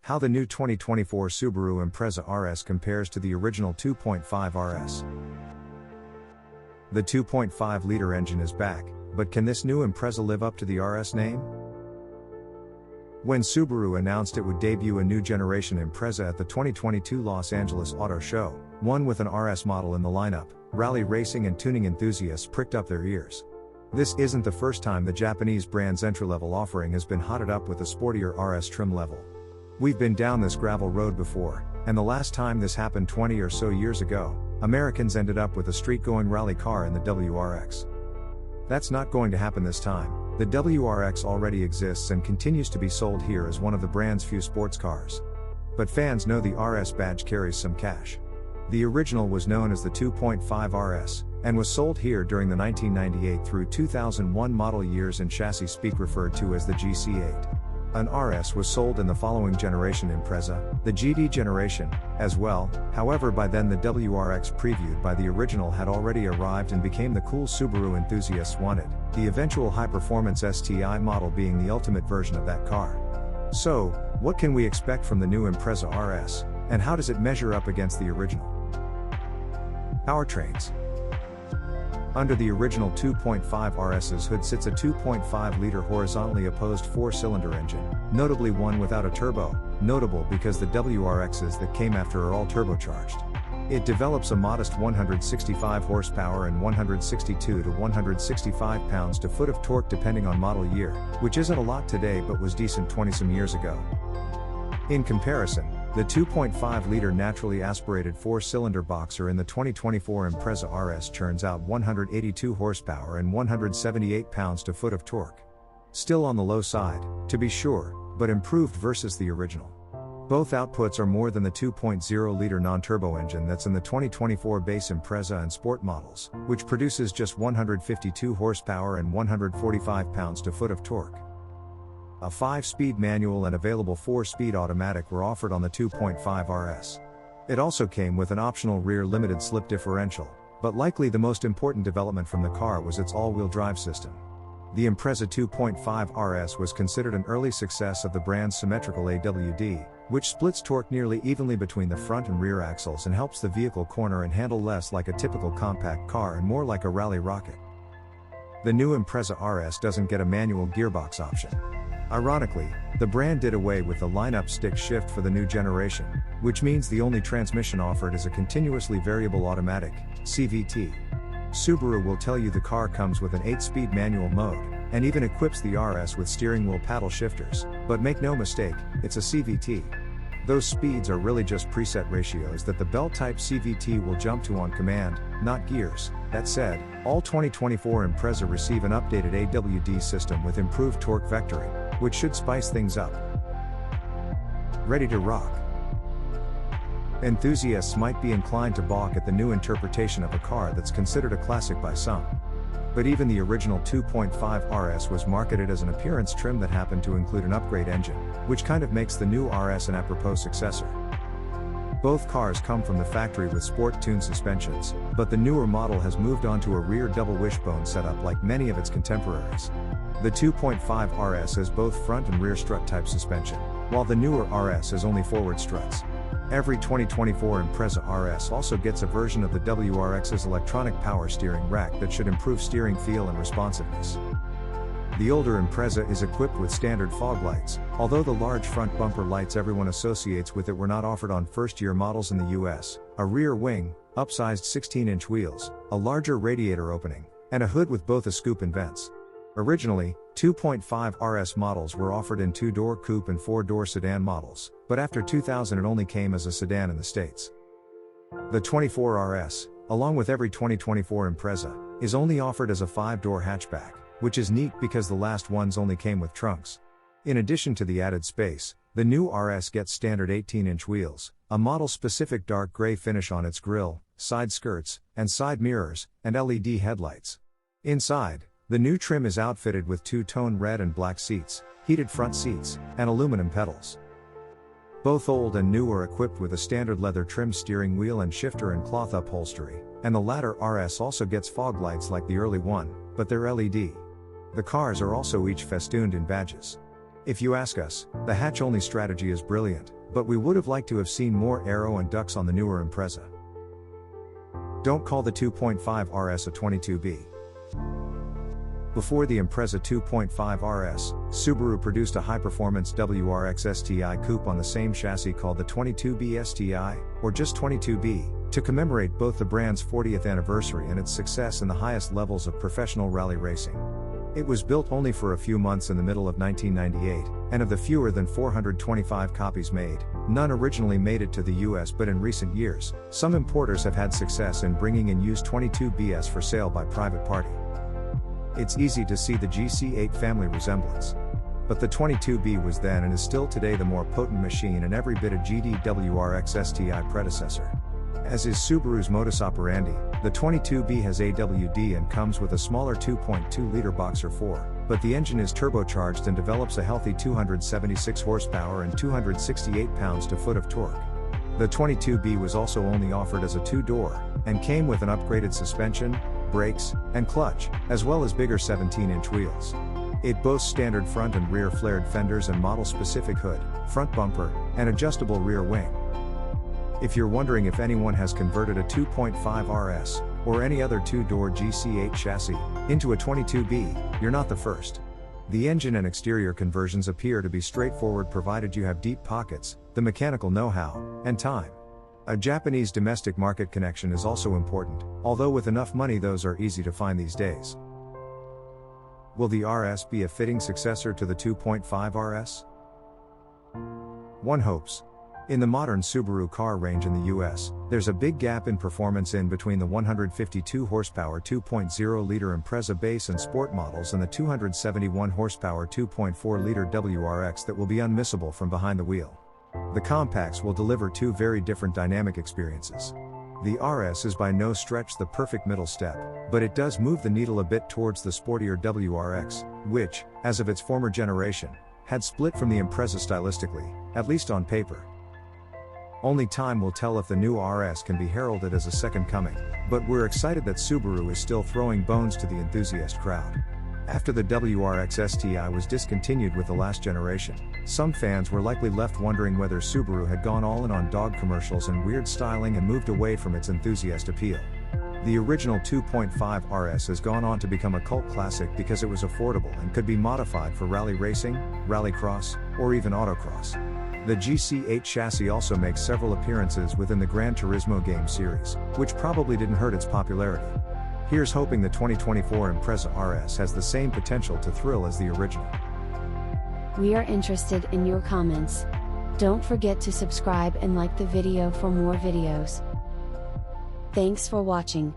How the new 2024 Subaru Impreza RS compares to the original 2.5 RS. The 2.5-liter engine is back, but can this new Impreza live up to the RS name? When Subaru announced it would debut a new generation Impreza at the 2022 Los Angeles Auto Show, one with an RS model in the lineup, rally racing and tuning enthusiasts pricked up their ears. This isn't the first time the Japanese brand's entry-level offering has been hotted up with a sportier RS trim level. We've been down this gravel road before, and the last time this happened 20 or so years ago, Americans ended up with a street-going rally car in the WRX. That's not going to happen this time. The WRX already exists and continues to be sold here as one of the brand's few sports cars. But fans know the RS badge carries some cash. The original was known as the 2.5 RS, and was sold here during the 1998 through 2001 model years in chassis speak referred to as the GC8. An RS was sold in the following generation Impreza, the GD generation, as well. However, by then the WRX previewed by the original had already arrived and became the cool Subaru enthusiasts wanted, the eventual high-performance STI model being the ultimate version of that car. So, what can we expect from the new Impreza RS, and how does it measure up against the original? Powertrains. Under the original 2.5 RS's hood sits a 2.5-liter horizontally opposed 4-cylinder engine, notably one without a turbo, notable because the WRXs that came after are all turbocharged. It develops a modest 165 horsepower and 162 to 165 pounds-to-foot of torque depending on model year, which isn't a lot today but was decent 20-some years ago. In comparison, the 2.5-liter naturally aspirated 4-cylinder boxer in the 2024 Impreza RS churns out 182 horsepower and 178 pounds-to-foot of torque. Still on the low side, to be sure, but improved versus the original. Both outputs are more than the 2.0-liter non-turbo engine that's in the 2024 base Impreza and Sport models, which produces just 152 horsepower and 145 pounds-to-foot of torque. A 5-speed manual and available 4-speed automatic were offered on the 2.5 RS. It also came with an optional rear limited slip differential, but likely the most important development from the car was its all-wheel drive system. The Impreza 2.5 RS was considered an early success of the brand's symmetrical AWD, which splits torque nearly evenly between the front and rear axles and helps the vehicle corner and handle less like a typical compact car and more like a rally rocket. The new Impreza RS doesn't get a manual gearbox option. Ironically, the brand did away with the lineup stick shift for the new generation, which means the only transmission offered is a continuously variable automatic, CVT. Subaru will tell you the car comes with an 8-speed manual mode, and even equips the RS with steering wheel paddle shifters, but make no mistake, it's a CVT. Those speeds are really just preset ratios that the belt-type CVT will jump to on command, not gears. That said, all 2024 Impreza receive an updated AWD system with improved torque vectoring, which should spice things up. Ready to rock. Enthusiasts might be inclined to balk at the new interpretation of a car that's considered a classic by some. But even the original 2.5 RS was marketed as an appearance trim that happened to include an upgrade engine, which kind of makes the new RS an apropos successor. Both cars come from the factory with sport-tuned suspensions, but the newer model has moved on to a rear double wishbone setup like many of its contemporaries. The 2.5 RS has both front and rear strut-type suspension, while the newer RS has only forward struts. Every 2024 Impreza RS also gets a version of the WRX's electronic power steering rack that should improve steering feel and responsiveness. The older Impreza is equipped with standard fog lights, although the large front bumper lights everyone associates with it were not offered on first-year models in the US, a rear wing, upsized 16-inch wheels, a larger radiator opening, and a hood with both a scoop and vents. Originally, 2.5 RS models were offered in 2-door coupe and 4-door sedan models, but after 2000 it only came as a sedan in the States. The 24 RS, along with every 2024 Impreza, is only offered as a 5-door hatchback, which is neat because the last ones only came with trunks. In addition to the added space, the new RS gets standard 18-inch wheels, a model-specific dark gray finish on its grille, side skirts, and side mirrors, and LED headlights. Inside, the new trim is outfitted with two-tone red and black seats, heated front seats, and aluminum pedals. Both old and new are equipped with a standard leather trimmed steering wheel and shifter and cloth upholstery, and the latter RS also gets fog lights like the early one, but they're LED. The cars are also each festooned in badges. If you ask us, the hatch-only strategy is brilliant, but we would have liked to have seen more aero and ducts on the newer Impreza. Don't call the 2.5 RS a 22B. Before the Impreza 2.5 RS, Subaru produced a high-performance WRX STI coupe on the same chassis called the 22B STI, or just 22B, to commemorate both the brand's 40th anniversary and its success in the highest levels of professional rally racing. It was built only for a few months in the middle of 1998, and of the fewer than 425 copies made, none originally made it to the US, but in recent years, some importers have had success in bringing in used 22BS for sale by private party. It's easy to see the GC8 family resemblance. But the 22B was then and is still today the more potent machine and every bit a GD-WRX STI predecessor. As is Subaru's modus operandi, the 22B has AWD and comes with a smaller 2.2-liter Boxer 4, but the engine is turbocharged and develops a healthy 276 horsepower and 268 pounds-to-foot of torque. The 22B was also only offered as a two-door, and came with an upgraded suspension, brakes, and clutch, as well as bigger 17-inch wheels. It boasts standard front and rear flared fenders and model-specific hood, front bumper, and adjustable rear wing. If you're wondering if anyone has converted a 2.5 RS, or any other two-door GC8 chassis, into a 22B, you're not the first. The engine and exterior conversions appear to be straightforward provided you have deep pockets, the mechanical know-how, and time. A Japanese domestic market connection is also important, although with enough money those are easy to find these days. Will the RS be a fitting successor to the 2.5 RS? One hopes. In the modern Subaru car range in the US, there's a big gap in performance in between the 152 horsepower 2.0-liter Impreza base and sport models and the 271 horsepower 2.4-liter WRX that will be unmissable from behind the wheel. The compacts will deliver two very different dynamic experiences. The RS is by no stretch the perfect middle step, but it does move the needle a bit towards the sportier WRX, which, as of its former generation, had split from the Impreza stylistically, at least on paper. Only time will tell if the new RS can be heralded as a second coming, but we're excited that Subaru is still throwing bones to the enthusiast crowd. After the WRX STI was discontinued with the last generation, some fans were likely left wondering whether Subaru had gone all in on dog commercials and weird styling and moved away from its enthusiast appeal. The original 2.5 RS has gone on to become a cult classic because it was affordable and could be modified for rally racing, rallycross, or even autocross. The GC8 chassis also makes several appearances within the Gran Turismo game series, which probably didn't hurt its popularity. Here's hoping the 2024 Impreza RS has the same potential to thrill as the original. We are interested in your comments. Don't forget to subscribe and like the video for more videos. Thanks for watching.